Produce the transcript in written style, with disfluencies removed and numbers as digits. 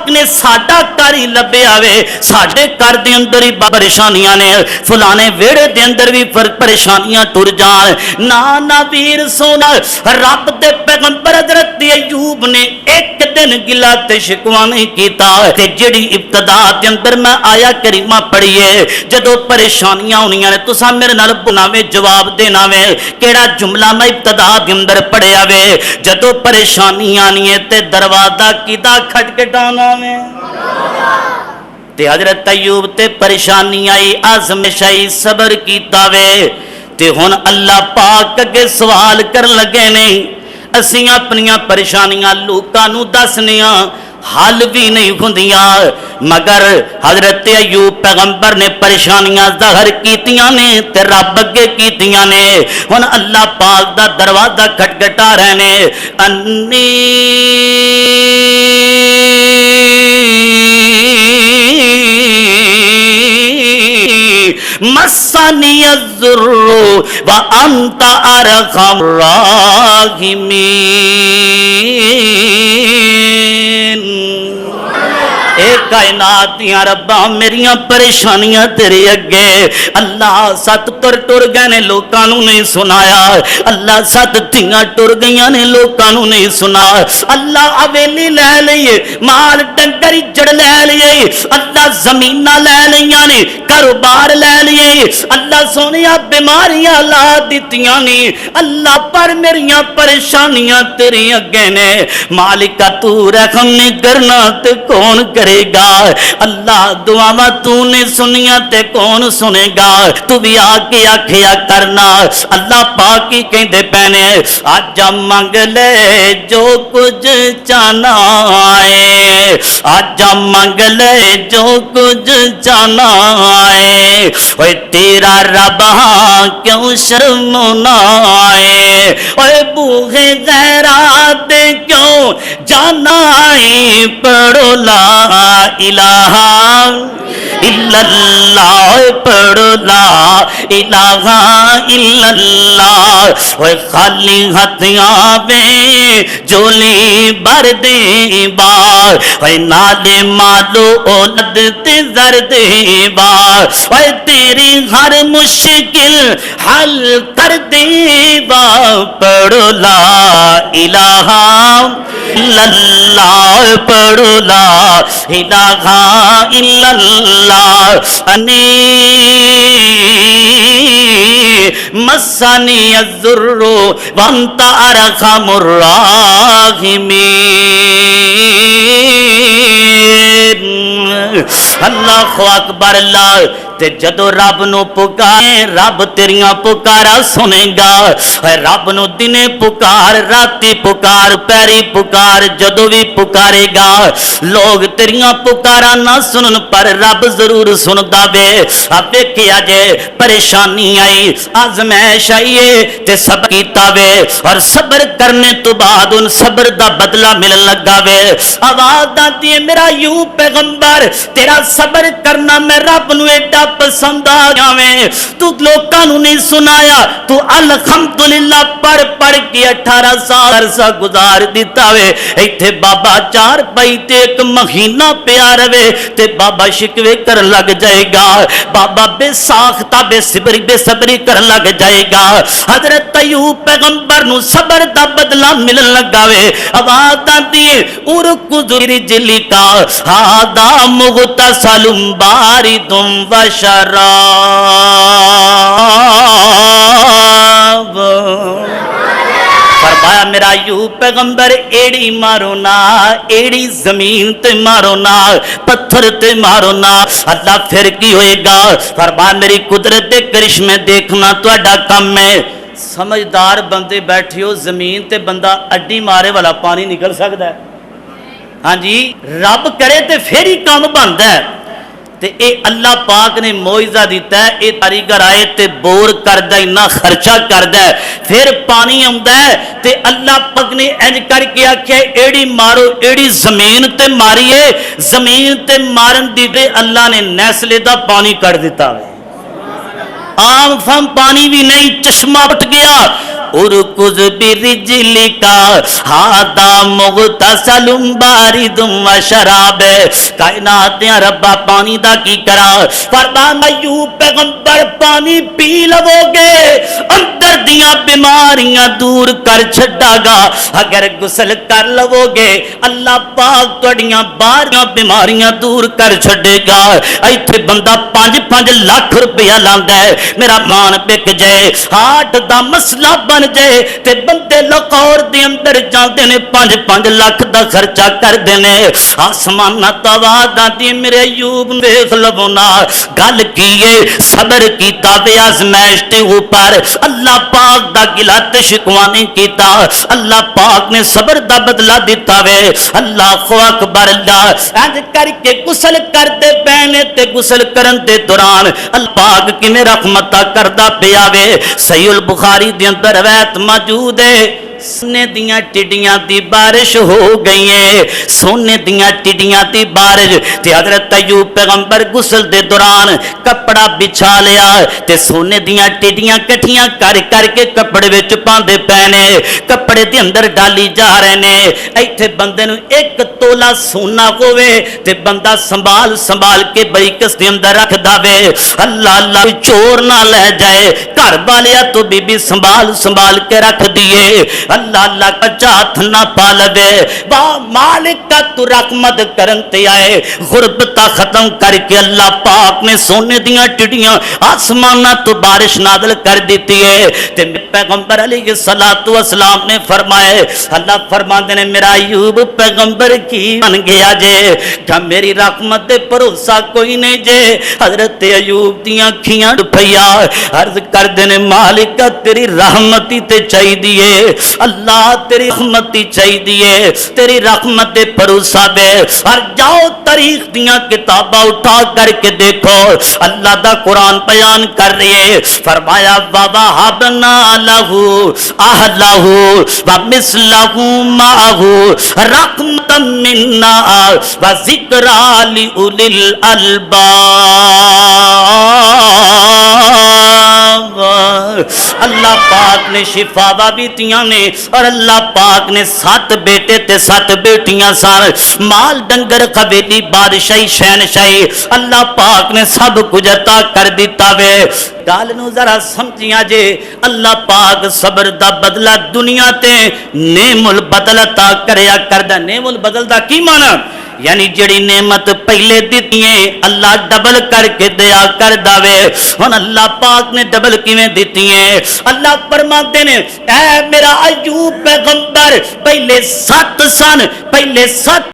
پاک نے ساڈا گھر ہی لبیا وے ساڈے گھر دے اندر ہی پریشانیاں نے فلانے ویڑے دے اندر بھی پریشانیاں ٹر جان نا ویر سونا رب دے پیغمبر حضرت ایوب نے ایک دن گلا تے شکوا نہیں کیتا تے جڑی ابتدا دے اندر میں آیا کریمہ پڑھیے جدو پریشانیاں ہونیاں نے تساں میرے نال بناویں جواب دینا وے کیڑا جملہ میں ابتدا دے اندر پڑھیا وے جدو پریشانیاں آنی تے دروازہ کیدا کھٹکھٹانا وے تے حضرت ایوب تے پریشانی آئی آزمائش آئی صبر کیتا وے تے ہن اللہ پاک اگے سوال کر لگے نہیں اسیں اپنیاں پریشانیاں لوکاں نوں دسنیاں حل بھی نہیں ہوندیاں مگر حضرت ایوب پیغمبر نے پریشانیاں ظاہر کیتیاں نے تے رب اگے کیتیاں نے ہن اللہ پاک دا دروازہ کھٹکھٹا رہے نے انی مسنی الضر وانت ارحم الراحمین اے کائنات دیاں ربا میریاں پریشانیاں تیرے اگے اللہ سات ٹر گئے نے لوکاں نوں نہیں سنایا اللہ سات تھیاں ٹر گئیاں نے لوکاں نوں نہیں سنا اللہ حویلی لے لئیے مال ڈنگر جڑ لے لئیے اللہ زمیناں لے لئیاں نے کاروبار لے لئیے اللہ سونیا بیماریاں لا دتیاں نے اللہ پر میریاں پریشانیاں تیرے اگے نے مالکا تو رحم نہیں کرنا تے کون کرے گا اللہ دعاواں تو نے سنیاں تے کون سنے گا تو بھی آکے آکھیا کرنا اللہ پاک ہی کہندے پینے آجا منگ لے جو کچھ چاہنا آئے آجا منگ لے جو کچھ چاہنا آئے اوے تیرا رب ہاں کیوں شرمنا آئے اوے بوہے غیرات کیوں جانا آئے پڑھو لا الہ الا اللہ پڑھو لا الہ الا اللہ اوے خالی ہتھیاں بے جولی بھر دے بار اوے نالے مالو اولاد تے زر دے بار اوے تیری ہر مشکل حل کر دے بار پڑھو لا الہ الا اللہ پڑھو لا الہ الا اللہ انی مسنی الضر وانت ارحم الراحمین اللہ اکبر اللہ تے جدو رب نو پکارے رب تیریاں پکارا سنے گا رب نو دنے پکار راتی پکار پیری پکار جدو بھی پکارے گا لوگ تیریاں پکارا نہ سنن پر رب ضرور سندا بے اب کیا جے پریشانی آئی آزمائش آئیے تے صبر کیتا وے اور صبر کرنے تو بعد ان صبر دا بدلہ ملن لگا وے آواز آتی ہے میرا یوں پیغمبر تیرا صبر کرنا میں رب نو ایڈا پسند آ جاویں تو لوکاں نو نہیں سنایا تو الحمدللہ پڑھ کے 18 سال عرصہ گزار دیتا وے ایتھے بابا چار پئی تے ایک مہینہ پیا رہے تے بابا شکوے کر لگ جائے گا بابا بے ساختہ بے صبری کر لگ جائے گا حضرت ایوب پیغمبر نو صبر دا بدلہ ملن لگا وے آواز آتی ہے ارکض رجلک ھذا مغتسل بارد وشراب فرمایا میرا ایوب پیغمبر ایڑی مارو نا ایڑی زمین تے مارو نا پتھر تے مارو نا اللہ پھر کی ہوئے گا فرمایا میری قدرت کرشمے دیکھنا تو اڈا کم ہے سمجھدار بندے بیٹھے ہو زمین تے بندہ اڈی مارے والا پانی نکل سکتا ہے ہاں جی رب کرے تے پھر ہی کام بندا ہے تے اے اللہ پاک نے معجزہ دیتا ہے اے کاریگر آئے تے بور کردہ اتنا خرچہ کردہ ہے پھر پانی آمدا ہے تے اللہ پاک نے انج کر کے آکھیا ایڑی مارو ایڑی زمین تے ماریے زمین تے مارن دی تے اللہ نے نیسلے دا پانی کر دیتا ہے عام فم پانی بھی نہیں چشمہ اٹھ گیا ارکض برجلکا ھذا مغتسل بارد و شراب کائنات یا ربا پانی دا کی کرا فرمان ایوب پیغمبر پانی پی لو گے اندر دیاں بیماریاں دور کر چھڈا گا اگر غسل کر لو گے اللہ پاک تہاڈیاں باہریاں بیماریاں دور کر چھڈے گا ایتھے بندہ 5 لاکھ روپیہ لاندا ہے میرا مان پک جائے ہارٹ دا مسئلہ بن جائے تے بندے لاہور دے اندر جاندے نے 5 لاکھ دا خرچہ کر دینے آسمان تواضع دی میرے ایوب ویکھ لو نا گل کیے صبر کیتا بے آزمائش تے اوپر اللہ پاک دا گلا تے شکوا نہیں کیتا اللہ پاک نے صبر دا بدلہ دیتا وے اللہ اکبر اللہ انج کر کے غسل کرتے پینے تے غسل کرن دے دوران اللہ پاک کیویں رحمتاں کردا پیا وے صحیح البخاری دے اندر روایت موجود ہے سونے دیاں ٹڈیاں دی بارش ہو گئی ہے سونے دیاں ٹڈیاں دی بارش تے حضرت ایوب پیغمبر غسل دے دوران کپڑا بچھا لیا تے سونے دیاں ٹڈیاں کٹھیاں کر کر کے کپڑے وچ پاندے پینے کپڑے دے اندر ڈالی جا رہے نے ایتھے بندے نو 1 تولہ سونا ہوے تے بندہ سنبھال کے بریکس دے اندر رکھ داوے اللہ اللہ چور نہ لے جائے گھر والیا تو بی بی سنبھال کے رکھ دیے اللہ اللہ کا ہاتھ نہ پا لے واہ مالک کا تو رحمت کرن تے آئے غربتہ ختم کر کے اللہ پاک نے سونے دیاں ٹڈیاں آسمانہ تو بارش نازل کر دیتی ہے تے پیغمبر علیہ السلام نے فرمائے اللہ فرماندے نے میرا ایوب پیغمبر کی بن گیا جے کہ میری رحمت دے بھروسہ کوئی نہیں جے حضرت ایوب دیاں کھیاں ڈپھیا عرض کر دینے مالکہ تیری رحمتی تے چاہی دیے اللہ تیری رحمتی چاہی دیے تیری رحمت دے بھروسہ دے اور جاؤ تاریخ دیاں کتاباں اٹھا کر کے دیکھو اللہ دا قرآن بیان کر رہی ہے فرمایا وَوَهَبْنَا لَهُ أَهْلَهُ وَمِثْلَهُ مَعَهُ رَحْمَةً مِنَّا وَذِكْرَىٰ لِأُولِي الْأَلْبَابِ اللہ پاک نے شفا بھی تیاں نے اور اللہ پاک نے 7 بیٹے تے 7 بیٹیاں سان مال ڈنگر قبیلی بادشاہی شہنشاہی اللہ پاک نے سب کچھ عطا کر دیتا وے گل نو ذرا سمجھیاں جے اللہ پاک صبر دا بدلہ دنیا تے نعم البدل عطا کریا کردا نعم البدل دا کی معنی یعنی جڑی نعمت پہلے دیتی ہیں اللہ ڈبل کر کے دیا کر داوے ہن اللہ پاک نے ڈبل کیویں دیتی ہیں اللہ فرماتے نے اے میرا ایوب پیغمبر پہلے 7 سن پہلے 7